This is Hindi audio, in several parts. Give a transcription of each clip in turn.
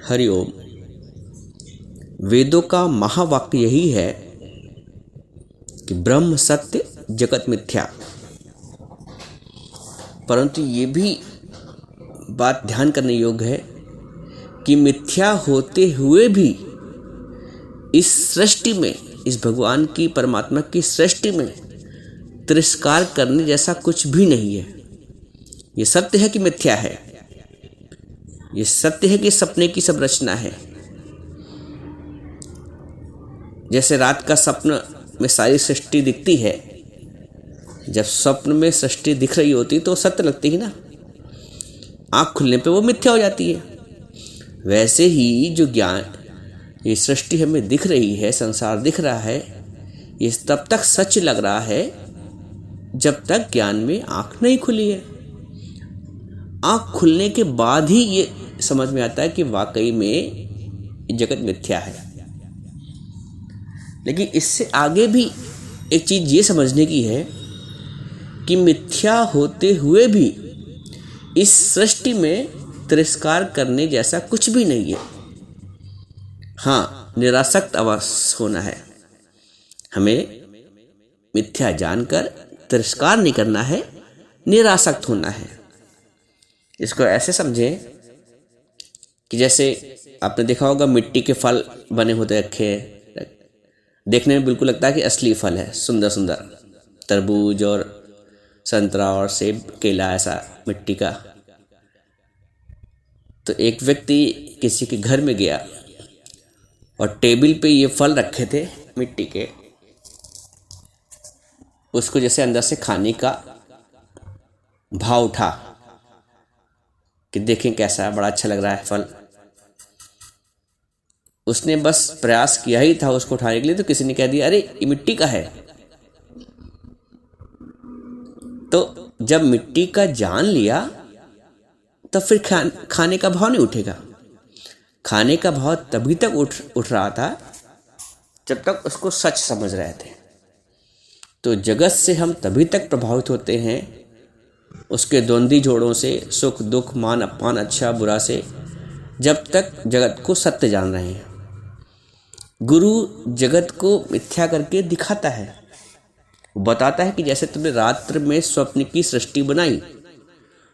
हरिओम। वेदों का महावाक्य यही है कि ब्रह्म सत्य जगत मिथ्या। परंतु ये भी बात ध्यान करने योग्य है कि मिथ्या होते हुए भी इस सृष्टि में, इस भगवान की परमात्मा की सृष्टि में तिरस्कार करने जैसा कुछ भी नहीं है। ये सत्य है कि मिथ्या है, ये सत्य है कि सपने की सब रचना है। जैसे रात का स्वप्न में सारी सृष्टि दिखती है, जब स्वप्न में सृष्टि दिख रही होती तो सत्य लगती है ना, आँख खुलने पे वो मिथ्या हो जाती है। वैसे ही जो ज्ञान, ये सृष्टि हमें दिख रही है, संसार दिख रहा है, ये तब तक सच लग रहा है जब तक ज्ञान में आँख नहीं खुली है। आँख खुलने के बाद ही ये समझ में आता है कि वाकई में जगत मिथ्या है। लेकिन इससे आगे भी एक चीज़ ये समझने की है कि मिथ्या होते हुए भी इस सृष्टि में तिरस्कार करने जैसा कुछ भी नहीं है। हाँ, निरासक्त अवश्य होना है। हमें मिथ्या जानकर तिरस्कार नहीं करना है, निरासक्त होना है। इसको ऐसे समझें कि जैसे आपने देखा होगा मिट्टी के फल बने होते रखे, देखने में बिल्कुल लगता है कि असली फल है, सुंदर सुंदर तरबूज और संतरा और सेब, केला, ऐसा मिट्टी का। तो एक व्यक्ति किसी के घर में गया और टेबल पे ये फल रखे थे मिट्टी के। उसको जैसे अंदर से खाने का भाव उठा कि देखें कैसा है, बड़ा अच्छा लग रहा है फल। उसने बस प्रयास किया ही था उसको उठाने के लिए, तो किसी ने कह दिया अरे ये मिट्टी का है। तो जब मिट्टी का जान लिया तब फिर खाने का भाव नहीं उठेगा। खाने का भाव तभी तक उठ रहा था जब तक उसको सच समझ रहे थे। तो जगत से हम तभी तक प्रभावित होते हैं, उसके द्वंद्वी जोड़ों से, सुख दुख, मान अपमान, अच्छा बुरा से, जब तक जगत को सत्य जान रहे हैं। गुरु जगत को मिथ्या करके दिखाता है, वो बताता है कि जैसे तुमने रात्र में स्वप्न की सृष्टि बनाई,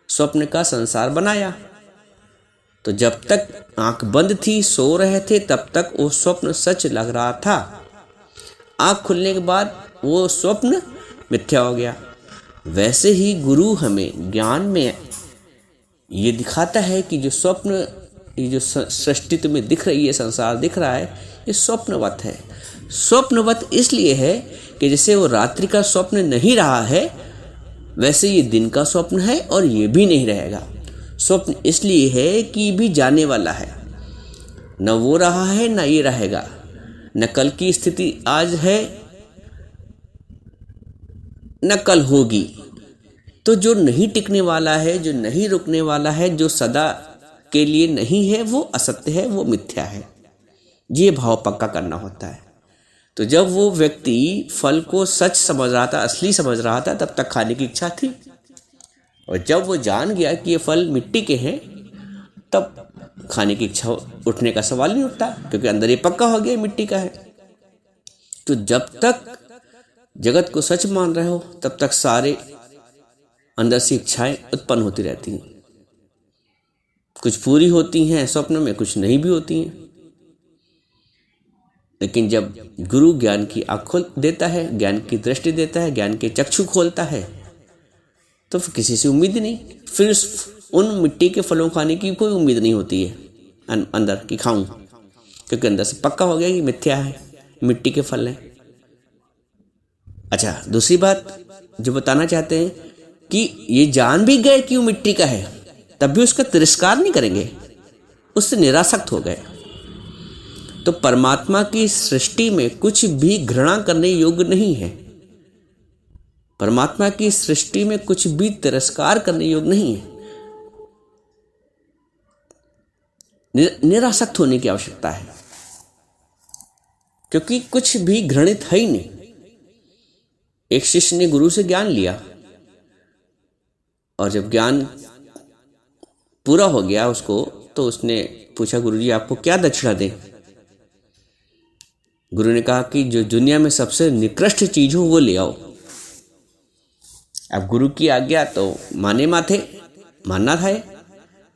स्वप्न का संसार बनाया, तो जब तक आंख बंद थी, सो रहे थे, तब तक वो स्वप्न सच लग रहा था। आंख खुलने के बाद वो स्वप्न मिथ्या हो गया। वैसे ही गुरु हमें ज्ञान में ये दिखाता है कि जो स्वप्न, ये जो सृष्टि तुम्हें दिख रही है, संसार दिख रहा है, ये स्वप्नवत है। स्वप्नवत इसलिए है कि जैसे वो रात्रि का स्वप्न नहीं रहा है, वैसे ये दिन का स्वप्न है और ये भी नहीं रहेगा। स्वप्न इसलिए है कि भी जाने वाला है, न वो रहा है न ये रहेगा, न कल की स्थिति आज है न कल होगी। तो जो नहीं टिकने वाला है, जो नहीं रुकने वाला है, जो सदा के लिए नहीं है, वो असत्य है, वो मिथ्या है। ये भाव पक्का करना होता है। तो जब वो व्यक्ति फल को सच समझ रहा था, असली समझ रहा था, तब तक खाने की इच्छा थी। और जब वो जान गया कि ये फल मिट्टी के हैं, तब खाने की इच्छा उठने का सवाल नहीं उठता, क्योंकि अंदर ये पक्का हो गया मिट्टी का है। तो जब तक जगत को सच मान रहे हो, तब तक सारे अंदर से इच्छाएं उत्पन्न होती रहती हैं। कुछ पूरी होती हैं स्वप्न में, कुछ नहीं भी होती हैं। लेकिन जब गुरु ज्ञान की आँख खोल देता है, ज्ञान की दृष्टि देता है, ज्ञान के चक्षु खोलता है, तो फिर किसी से उम्मीद नहीं, फिर उन मिट्टी के फलों खाने की कोई उम्मीद नहीं होती है अंदर कि खाऊं, क्योंकि अंदर से पक्का हो गया कि मिथ्या है, मिट्टी के फल हैं। अच्छा, दूसरी बात जो बताना चाहते हैं कि ये जान भी गए कि वो मिट्टी का है, तब भी उसका तिरस्कार नहीं करेंगे, उससे निरासक्त हो गए। तो परमात्मा की सृष्टि में कुछ भी घृणा करने योग्य नहीं है। परमात्मा की सृष्टि में कुछ भी तिरस्कार करने योग्य नहीं है। निरासक्त होने की आवश्यकता है, क्योंकि कुछ भी घृणित है ही नहीं। एक शिष्य ने गुरु से ज्ञान लिया, और जब ज्ञान पूरा हो गया, उसको तो उसने पूछा, गुरुजी आपको क्या दक्षिणा दें? गुरु ने कहा कि जो दुनिया में सबसे निकृष्ट चीज हो वो ले आओ। अब गुरु की आज्ञा तो माने माथे, मानना था।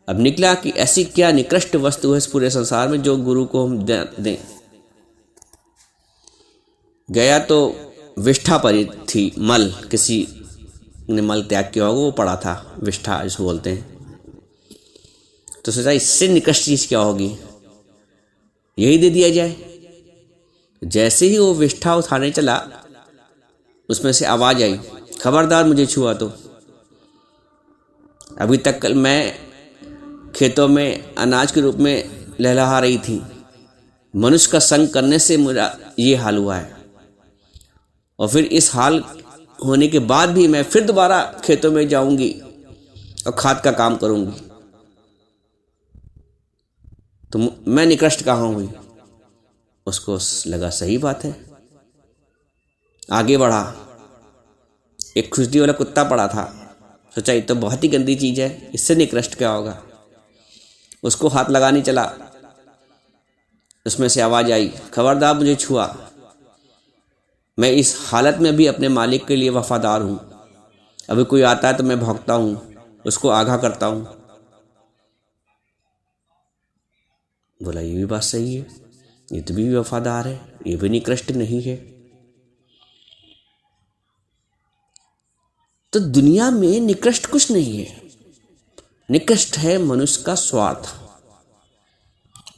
अब निकला कि ऐसी क्या निकृष्ट वस्तु है इस पूरे संसार में जो गुरु को हम दें। गया तो विष्ठा पड़ी थी, मल, किसी ने मल त्याग किया होगा, वो पड़ा था, विष्ठा जिसको बोलते हैं। तो सोचा इससे निकृष्ट चीज क्या होगी, यही दे दिया जाए। जैसे ही वो विष्ठा उठाने चला, उसमें से आवाज आई, खबरदार मुझे छुआ तो। अभी तक कल मैं खेतों में अनाज के रूप में लहलहा रही थी, मनुष्य का संग करने से मेरा ये हाल हुआ है, और फिर इस हाल होने के बाद भी मैं फिर दोबारा खेतों में जाऊंगी और खाद का काम करूंगी, तो मैं निकृष्ट कहाँ हुई? उसको लगा सही बात है। आगे बढ़ा, एक खुजली वाला कुत्ता पड़ा था, सोचा ये तो बहुत ही गंदी चीज है, इससे निकृष्ट क्या होगा। उसको हाथ लगाने चला, उसमें से आवाज आई, खबरदार मुझे छुआ। मैं इस हालत में भी अपने मालिक के लिए वफादार हूं। अभी कोई आता है तो मैं भौंकता हूं, उसको आगाह करता हूं। बोला ये भी बात सही है, ये तो भी वफादार है, ये भी निकृष्ट नहीं है। तो दुनिया में निकृष्ट कुछ नहीं है। निकृष्ट है मनुष्य का स्वार्थ,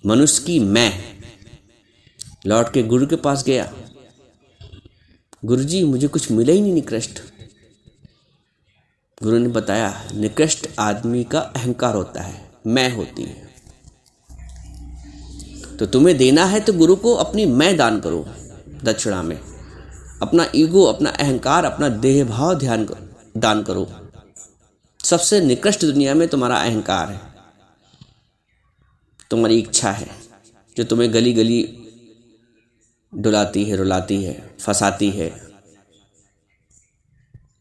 मनुष्य की मैं। लौट के गुरु के पास गया, गुरुजी मुझे कुछ मिला ही नहीं निकृष्ट। गुरु ने बताया, निकृष्ट आदमी का अहंकार होता है, मैं होती है। तो तुम्हें देना है तो गुरु को अपनी मैं दान करो दक्षिणा में। अपना ईगो, अपना अहंकार, अपना देह भाव दान करो। सबसे निकृष्ट दुनिया में तुम्हारा अहंकार है, तुम्हारी इच्छा है, जो तुम्हें गली गली डुलाती है, रुलाती है, फंसाती है।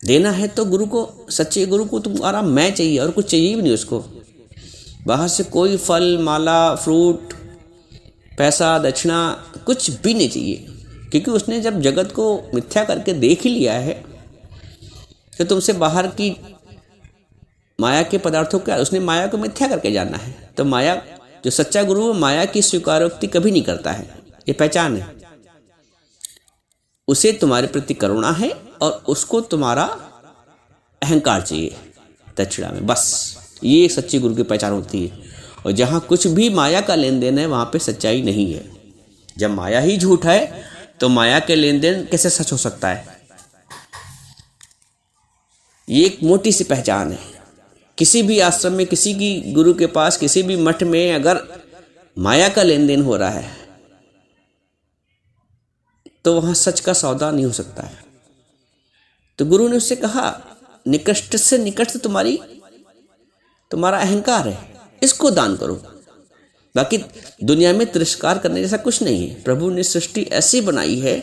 देना है तो गुरु को, सच्चे गुरु को तुम्हारा मैं चाहिए, और कुछ चाहिए भी नहीं उसको। बाहर से कोई फल, माला, फ्रूट, पैसा, दक्षिणा कुछ भी नहीं चाहिए, क्योंकि उसने जब जगत को मिथ्या करके देख ही लिया है तो तुमसे बाहर की माया के पदार्थों का, उसने माया को मिथ्या करके जाना है। तो माया, जो सच्चा गुरु वो माया की स्वीकारोक्ति कभी नहीं करता है, ये पहचान है। उसे तुम्हारे प्रति करुणा है और उसको तुम्हारा अहंकार चाहिए दक्षिणा में, बस। ये सच्चे गुरु की पहचान होती है। और जहाँ कुछ भी माया का लेन देन है वहाँ पे सच्चाई नहीं है। जब माया ही झूठ है तो माया के लेन देन कैसे सच हो सकता है? ये एक मोटी सी पहचान है। किसी भी आश्रम में, किसी की गुरु के पास, किसी भी मठ में अगर माया का लेन देन हो रहा है तो वहाँ सच का सौदा नहीं हो सकता है। तो गुरु ने उससे कहा, निकृष्ट से निकृष्ट तुम्हारा अहंकार है, इसको दान करो। बाकी दुनिया में तिरस्कार करने जैसा कुछ नहीं है। प्रभु ने सृष्टि ऐसी बनाई है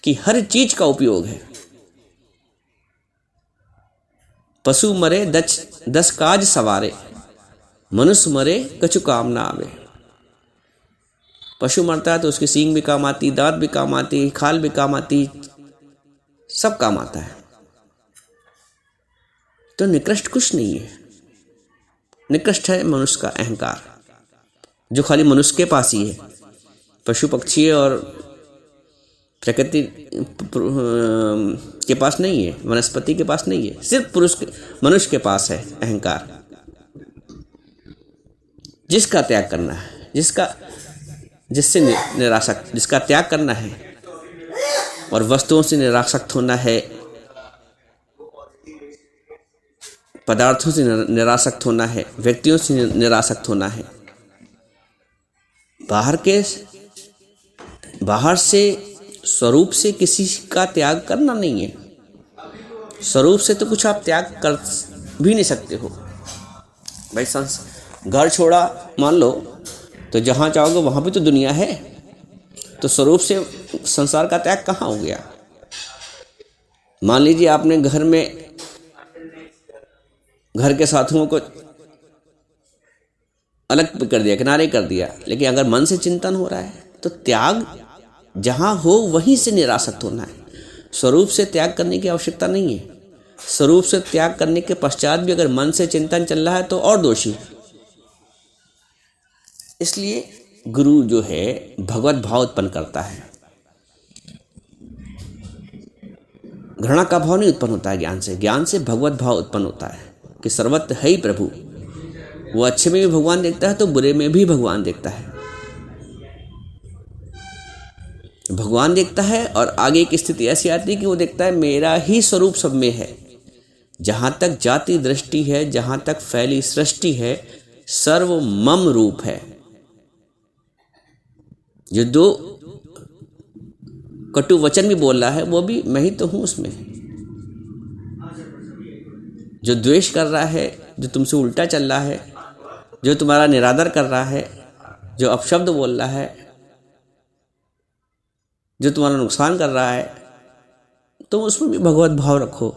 कि हर चीज का उपयोग है। पशु मरे 10 काज सवारे, मनुष्य मरे कछु काम ना आवे। पशु मरता है तो उसकी सींग भी काम आती, दांत भी काम आती, खाल भी काम आती, सब काम आता है। तो निकृष्ट कुछ नहीं है। निकृष्ट है मनुष्य का अहंकार, जो खाली मनुष्य के पास ही है। पशु पक्षी और प्रकृति के पास नहीं है, वनस्पति के पास नहीं है, सिर्फ मनुष्य के पास है अहंकार। जिसका त्याग करना है, जिसका त्याग करना है और वस्तुओं से निरासक्त होना है, पदार्थों से निरासक्त होना है, व्यक्तियों से निरासक्त होना है। बाहर से स्वरूप से किसी का त्याग करना नहीं है। स्वरूप से तो कुछ आप त्याग कर भी नहीं सकते हो भाई। घर छोड़ा मान लो तो जहाँ चाहोगे वहाँ भी तो दुनिया है। तो स्वरूप से संसार का त्याग कहाँ हो गया? मान लीजिए आपने घर के साथियों को अलग कर दिया, किनारे कर दिया। लेकिन अगर मन से चिंतन हो रहा है तो त्याग जहाँ हो वहीं से निरासक्त होना है। स्वरूप से त्याग करने की आवश्यकता नहीं है। स्वरूप से त्याग करने के पश्चात भी अगर मन से चिंतन चल रहा है तो और दोषी। इसलिए गुरु जो है भगवत भाव उत्पन्न करता है। घृणा का भाव नहीं उत्पन्न होता है ज्ञान से। ज्ञान से भगवत भाव उत्पन्न होता है कि सर्वत्र है ही प्रभु। वो अच्छे में भी भगवान देखता है तो बुरे में भी भगवान देखता है। भगवान देखता है और आगे की स्थिति ऐसी आती है कि वो देखता है मेरा ही स्वरूप सब में है। जहाँ तक जाति दृष्टि है, जहाँ तक फैली सृष्टि है, सर्व मम रूप है। जो दो कटु वचन भी बोल रहा है वो भी मैं ही तो हूँ उसमें। जो द्वेष कर रहा है, जो तुमसे उल्टा चल रहा है, जो तुम्हारा निरादर कर रहा है, जो अपशब्द बोल रहा है, जो तुम्हारा नुकसान कर रहा है, तो उसमें भी भगवत भाव रखो।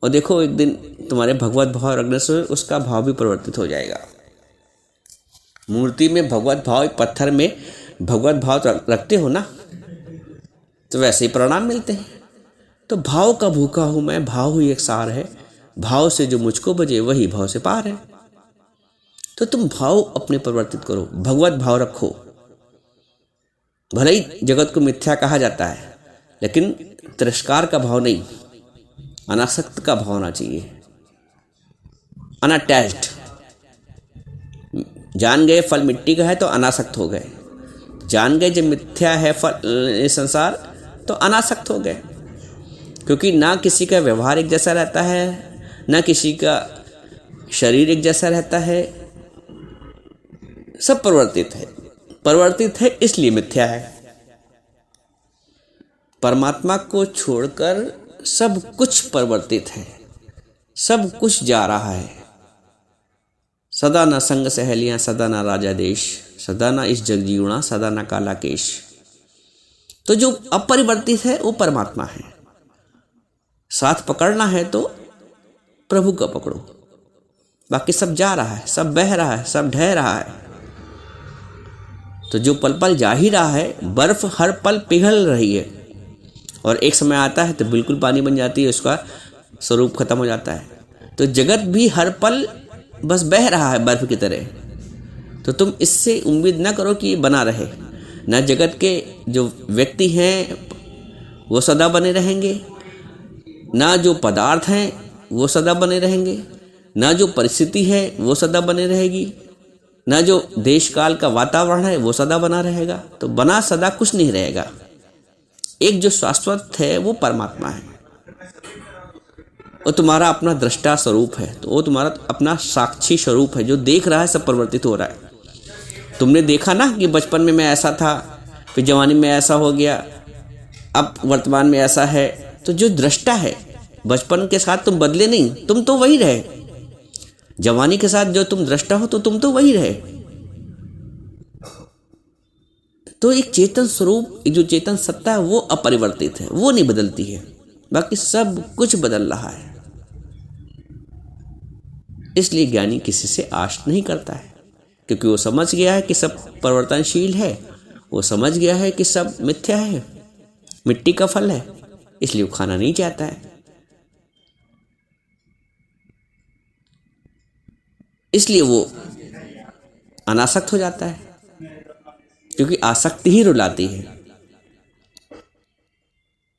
और देखो एक दिन तुम्हारे भगवत भाव रखने से उसका भाव भी परिवर्तित हो जाएगा। मूर्ति में भगवत भाव, पत्थर में भगवत भाव रखते हो ना, तो वैसे ही परिणाम मिलते हैं। तो भाव का भूखा हूँ मैं, भाव ही एक सार है। भाव से जो मुझको बजे वही भाव से पार है। तो तुम भाव अपने परिवर्तित करो, भगवत भाव रखो। भले ही जगत को मिथ्या कहा जाता है, लेकिन तिरस्कार का भाव नहीं, अनासक्त का भाव होना चाहिए। अनअटैच्ड। जान गए फल मिट्टी का है तो अनासक्त हो गए। जान गए जब मिथ्या है फल संसार तो अनासक्त हो गए। क्योंकि ना किसी का व्यवहार एक जैसा रहता है, ना किसी का शरीर एक जैसा रहता है। सब परिवर्तित है। परिवर्तित है इसलिए मिथ्या है। परमात्मा को छोड़कर सब कुछ परिवर्तित है, सब कुछ जा रहा है। सदा न संग सहेलियां, सदा न राजा देश, सदा न इस जग जीवना, सदा न काला केश। तो जो अपरिवर्तित है वो परमात्मा है। साथ पकड़ना है तो प्रभु का पकड़ो। बाकी सब जा रहा है, सब बह रहा है, सब ढह रहा है। तो जो पल पल जा ही रहा है, बर्फ हर पल पिघल रही है और एक समय आता है तो बिल्कुल पानी बन जाती है, उसका स्वरूप खत्म हो जाता है। तो जगत भी हर पल बस बह रहा है बर्फ की तरह। तो तुम इससे उम्मीद ना करो कि ये बना रहे। ना जगत के जो व्यक्ति हैं वो सदा बने रहेंगे, ना जो पदार्थ हैं वो सदा बने रहेंगे, ना जो परिस्थिति है वो सदा बने रहेगी, ना जो देश काल का वातावरण है वो सदा बना रहेगा। तो बना सदा कुछ नहीं रहेगा। एक जो शाश्वत है वो परमात्मा है। वो तुम्हारा अपना दृष्टा स्वरूप है, तो वो तुम्हारा अपना साक्षी स्वरूप है जो देख रहा है सब परिवर्तित हो रहा है। तुमने देखा ना कि बचपन में मैं ऐसा था, फिर जवानी में ऐसा हो गया, अब वर्तमान में ऐसा है। तो जो दृष्टा है, बचपन के साथ तुम बदले नहीं, तुम तो वही रहे। जवानी के साथ जो तुम दृष्टा हो तो तुम तो वही रहे। तो एक चेतन स्वरूप, जो चेतन सत्ता है वो अपरिवर्तित है, वो नहीं बदलती है। बाकी सब कुछ बदल रहा है। इसलिए ज्ञानी किसी से आश नहीं करता है, क्योंकि वो समझ गया है कि सब परिवर्तनशील है। वो समझ गया है कि सब मिथ्या है, मिट्टी का फल है, इसलिए वो खाना नहीं चाहता है। इसलिए वो अनासक्त हो जाता है, क्योंकि आसक्ति ही रुलाती है।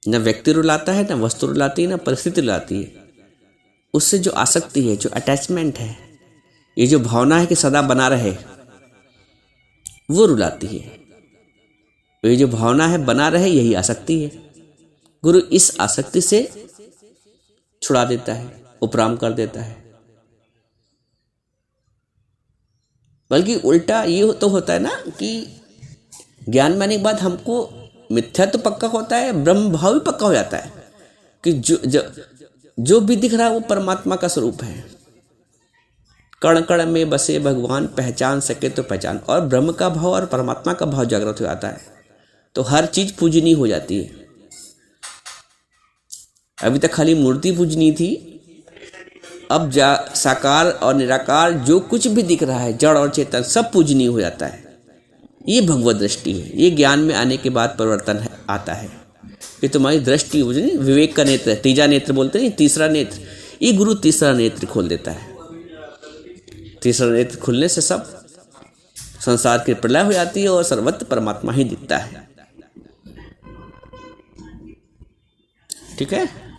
न व्यक्ति रुलाता है, न वस्तु रुलाती है, न परिस्थिति रुलाती है। उससे जो आसक्ति है, जो अटैचमेंट है, ये जो भावना है कि सदा बना रहे, वो रुलाती है। ये जो भावना है बना रहे, यही आसक्ति है। गुरु इस आसक्ति से छुड़ा देता है, उपराम कर देता है। बल्कि उल्टा ये तो होता है ना कि ज्ञान में आने के बाद हमको मिथ्या तो पक्का होता है, ब्रह्म भाव भी पक्का हो जाता है कि जो भी दिख रहा है वो परमात्मा का स्वरूप है। कण कण में बसे भगवान, पहचान सके तो पहचान। और ब्रह्म का भाव और परमात्मा का भाव जागृत हो जाता है, तो हर चीज पूजनीय हो जाती है। अभी तक खाली मूर्ति पूजनीय थी, अब साकार और निराकार जो कुछ भी दिख रहा है, जड़ और चेतन, सब पूजनीय हो जाता है। ये भगवत दृष्टि है। ये ज्ञान में आने के बाद परिवर्तन आता है कि तुम्हारी दृष्टि, विवेक का नेत्र, तीजा नेत्र बोलते हैं, तीसरा नेत्र, ये गुरु तीसरा नेत्र खोल देता है। तीसरा नेत्र खुलने से सब संसार की प्रलय हो जाती है और सर्वत्र परमात्मा ही दिखता है। ठीक है।